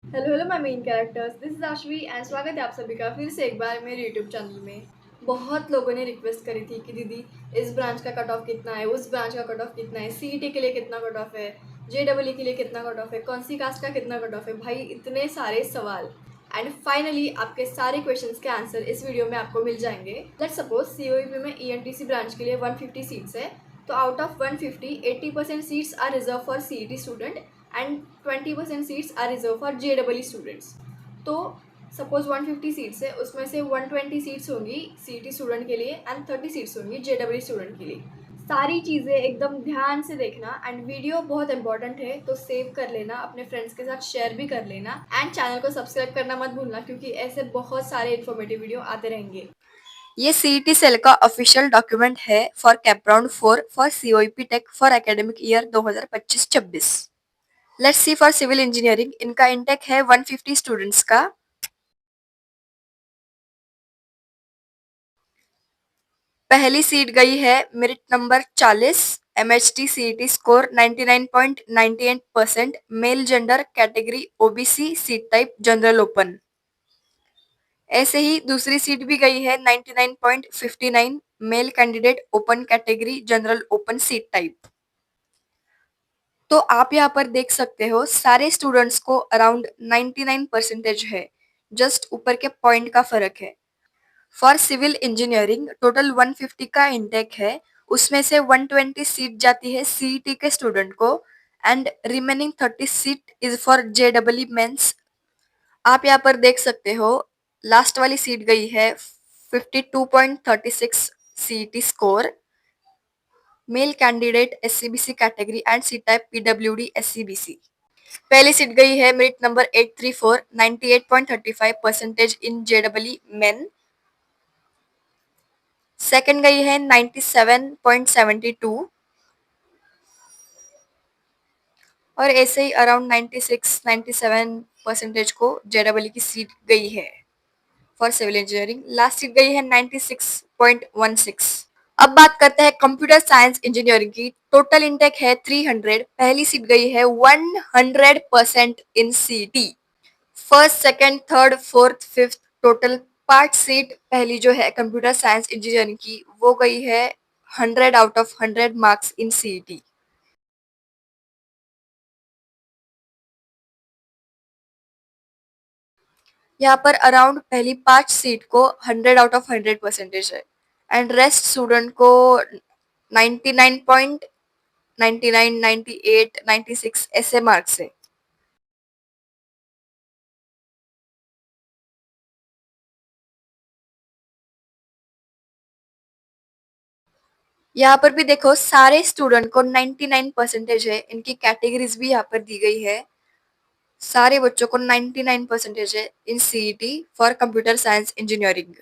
Hello hello my main characters, this is Aashvi and स्वागत है आप सभी का फिर से एक बार मेरे यूट्यूब चैनल में। बहुत लोगों ने रिक्वेस्ट करी थी कि दीदी इस ब्रांच का कट ऑफ कितना है, उस ब्रांच का कट ऑफ कितना है, सीईटी के लिए कितना कट ऑफ है, जेडब्ल्यू के लिए कितना कट ऑफ है, कौन सी कास्ट का कितना कट ऑफ है। भाई इतने सारे सवाल एंड फाइनली आपके सारे क्वेश्चंस के आंसर इस वीडियो में आपको मिल जाएंगे। लेट्स सपोज सीओईपी में ईएनटीसी ब्रांच के लिए 150 सीट्स है, तो out of 150 80% seats are reserve for CET student and 20% seats are reserve for जेडब्ल्यू स्टूडेंट्स। तो सपोज 150 सीट्स है, उसमें से 120 सीट्स होंगी सीईटी स्टूडेंट के लिए एंड 30 सीट्स होंगी जेडब्ल्यू स्टूडेंट के लिए। सारी चीज़ें एकदम ध्यान से देखना एंड वीडियो बहुत इंपॉर्टेंट है तो सेव कर लेना, अपने फ्रेंड्स के साथ शेयर भी कर लेना एंड चैनल को सब्सक्राइब करना मत भूलना, क्योंकि ऐसे बहुत सारे इन्फॉर्मेटिव वीडियो आते रहेंगे। ये सीईटी सेल का ऑफिशियल डॉक्यूमेंट है for CAP round 4 for COEP tech for academic year 2025-26। Let's see for civil engineering, इनका इंटेक है 150 स्टूडेंट्स का। पहली सीट गई है merit number 40, MHT CET score 99.98%, male gender category OBC, seat type general open. ऐसे ही दूसरी सीट भी गई है 99.59, male candidate open category general open, seat type. तो आप यहाँ पर देख सकते हो सारे स्टूडेंट्स को अराउंड 99 परसेंटेज है, जस्ट ऊपर के पॉइंट का फर्क है। फॉर सिविल इंजीनियरिंग टोटल 150 का इंटेक है, उसमें से 120 सीट जाती है सीईटी के स्टूडेंट को and remaining 30 seat is for जेडब्ल्यू मेंस। आप यहाँ पर देख सकते हो लास्ट वाली सीट गई है 52.36 CET score, male candidate SCBC category and seat type PWD SCBC. पहली सीट गई है merit number 834, 98.35 percentage in JW Main. Second गई है 97.72 और ऐसे ही अराउंड 96 97 परसेंटेज को जेडब्ल्यू की सीट गई है for civil engineering. Last seat गई है 96.16। अब बात करते हैं कंप्यूटर साइंस इंजीनियरिंग की। टोटल इंटेक है 300, पहली सीट गई है 100% इन सीटी। First second third fourth fifth total part seat पहली जो है कंप्यूटर साइंस इंजीनियरिंग की वो गई है 100 out of 100 marks in CET. यहाँ पर अराउंड पहली 5 सीट को 100 आउट ऑफ 100 परसेंटेज है एंड रेस्ट स्टूडेंट को 99.99, 98, 96 ऐसे मार्क्स है। यहाँ पर भी देखो सारे स्टूडेंट को 99 परसेंटेज है, इनकी कैटेगरीज भी यहाँ पर दी गई है। सारे बच्चों को 99 परसेंटेज है in CET for computer science engineering.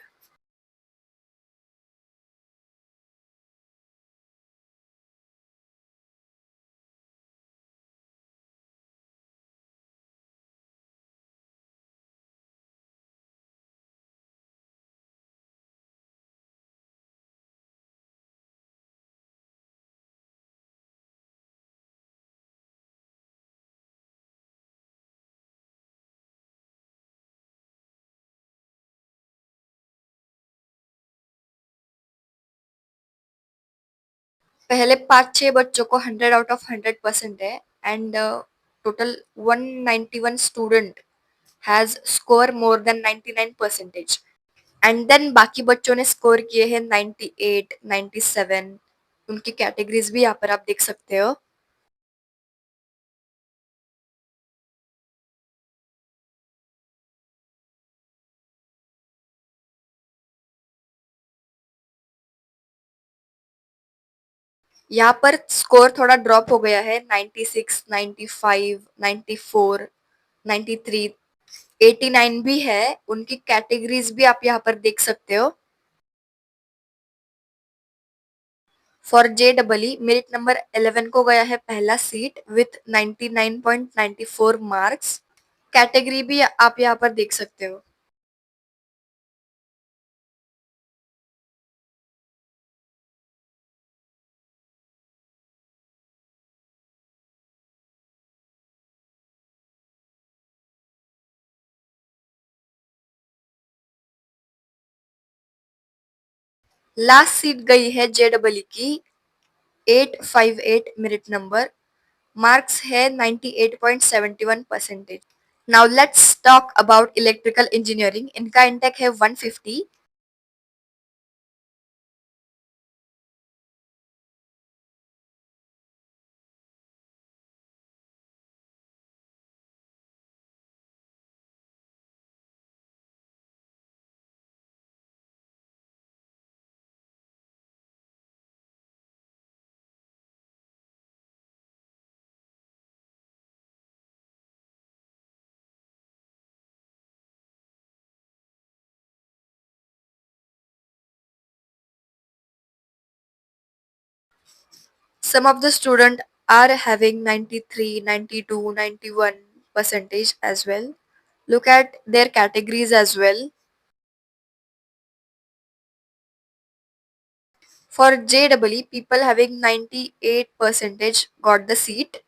पहले 5-6 बच्चों को 100 आउट ऑफ 100% है and total 191 student has score more than 99 percentage and then बाकी बच्चों ने स्कोर किए हैं 98, 97। उनकी कैटेगरीज भी यहाँ पर आप देख सकते हो। यहाँ पर स्कोर थोड़ा ड्रॉप हो गया है, 96, 95, 94, 93, 89 भी है। उनकी कैटेगरीज भी आप यहाँ पर देख सकते हो। फॉर जेडब्ल्यू मेरिट नंबर 11 को गया है पहला सीट विथ 99.94 मार्क्स। कैटेगरी भी आप यहाँ पर देख सकते हो। लास्ट सीट गई है जेडबल की 858 मेरिट नंबर, मार्क्स है 98.71%। Now let's talk about electrical engineering, इनका इंटेक है 150। Some of the students are having 93, 92, 91 percentage as well. Look at their categories as well. For JEE, people having 98 percentage got the seat.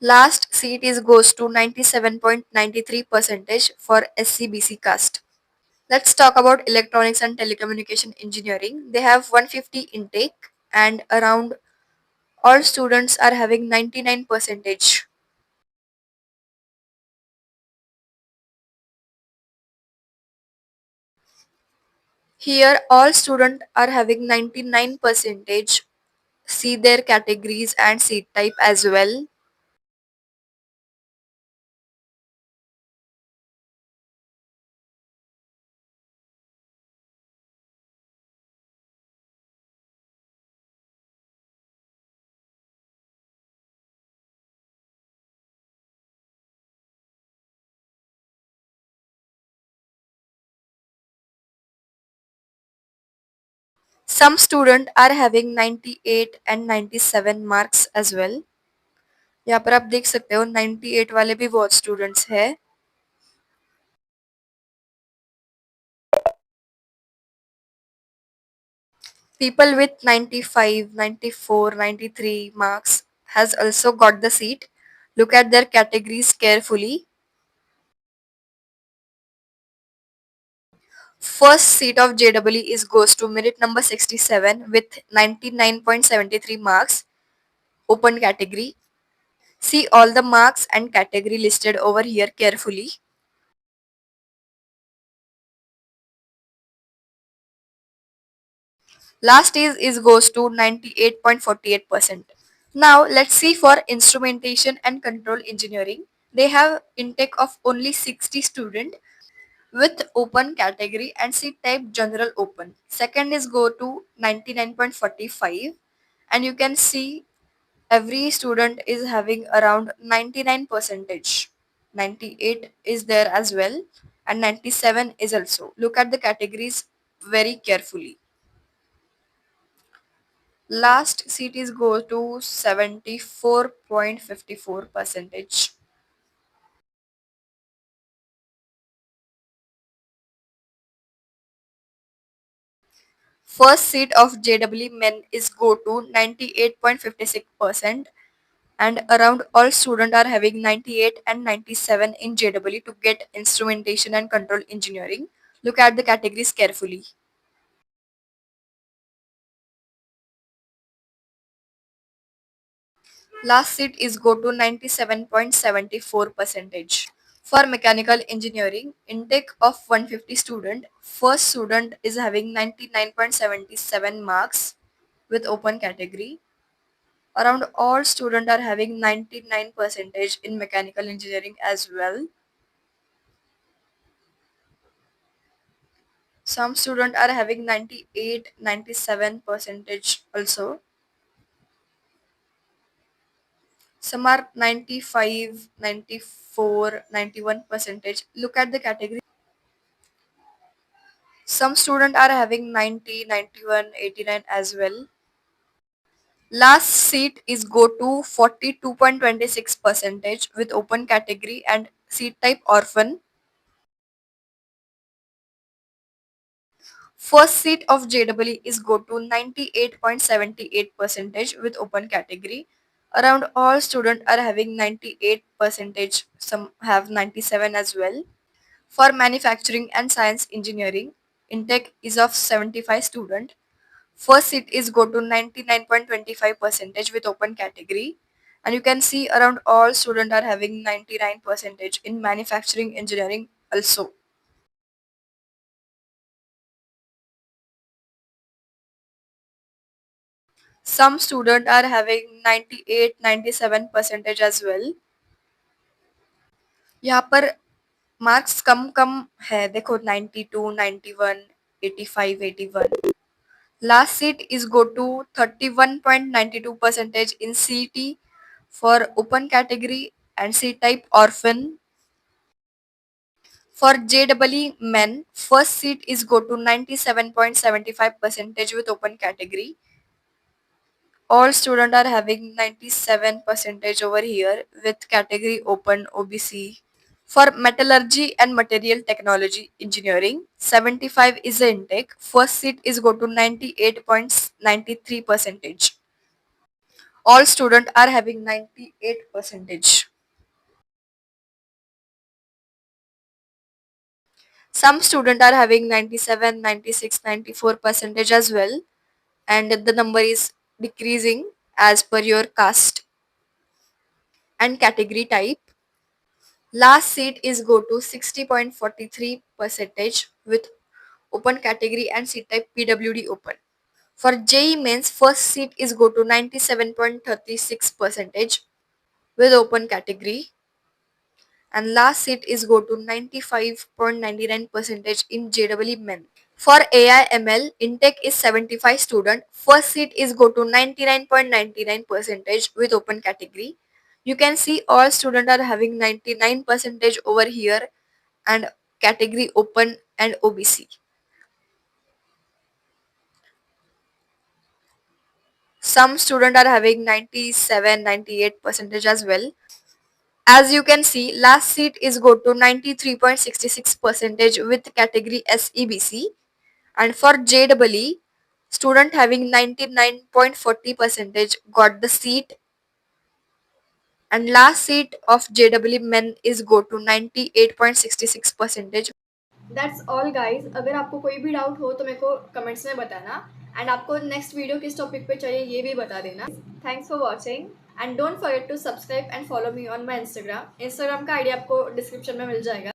Last seat is goes to 97.93 percentage for SCBC caste. Let's talk about electronics and telecommunication engineering. They have 150 intake and around all students are having 99 percentage. Here all students are having 99 percentage. See their categories and seat type as well. Some students are having 98 and 97 marks as well. यहाँ पर आप देख सकते हो 98 वाले भी बहुत students है. People with 95, 94, 93 marks has also got the seat. Look at their categories carefully. First seat of JEE is goes to merit number 67 with 99.73 marks, open category. See all the marks and category listed over here carefully. Last is goes to 98.48%. Now let's see for instrumentation and control engineering. They have intake of only 60 students with open category and seat type general open. Second is go to 99.45, and you can see every student is having around 99 percentage. 98 is there as well and 97 is also. Look at the categories very carefully. Last seat is go to 74.54 percentage. First seat of JEE men is go to 98.56%, and around all students are having 98 and 97 in JEE to get instrumentation and control engineering. Look at the categories carefully. Last seat is go to 97.74 percentage. For mechanical engineering, intake of 150 student, first student is having 99.77 marks with open category. Around all students are having 99 percentage in mechanical engineering as well. Some students are having 98, 97 percentage also. Some are 95, 94, 91 percentage. Look at the category. Some students are having 90, 91, 89 as well. Last seat is go to 42.26 percentage with open category and seat type orphan. First seat of JEE is go to 98.78 percentage with open category. Around all students are having 98 percentage. Some have 97 as well. For manufacturing and science engineering, intake is of 75 student. First seat is go to 99.25 percentage with open category. And you can see around all students are having 99 percentage in manufacturing engineering also. Some students are having 98, 97 percentage as well. यहाँ पर marks कम कम है, देखो 92, 91, 85, 81. Last seat is go to 31.92 percentage in CET for open category and C type orphan. For JEE men, first seat is go to 97.75 percentage with open category. All students are having 97 percentage over here with category open OBC. For metallurgy and material technology engineering, 75 is the intake. First seat is go to 98.93 percentage. All students are having 98 percentage. Some students are having 97, 96, 94 percentage as well, and the number is decreasing as per your caste and category type. Last seat is go to 60.43 percentage with open category and seat type PWD open. For JEE mains, first seat is go to 97.36 percentage with open category, and last seat is go to 95.99 percentage in JEE men. For AI/ML, intake is 75 student. First seat is go to 99.99 percentage with open category. You can see all students are having 99 percentage over here and category open and OBC. Some students are having 97, 98 percentage as well. As you can see, last seat is go to 93.66 percentage with category SEBC, and for JEE, student having 99.40 percentage got the seat, and last seat of JEE men is go to 98.66 percentage. That's all guys. अगर आपको कोई भी doubt हो तो मेरे को comments में बताना, एंड आपको नेक्स्ट वीडियो किस टॉपिक पे चाहिए ये भी बता देना। Thanks for watching and don't forget to subscribe and follow me on my Instagram. Instagram का आईडी आपको डिस्क्रिप्शन में मिल जाएगा।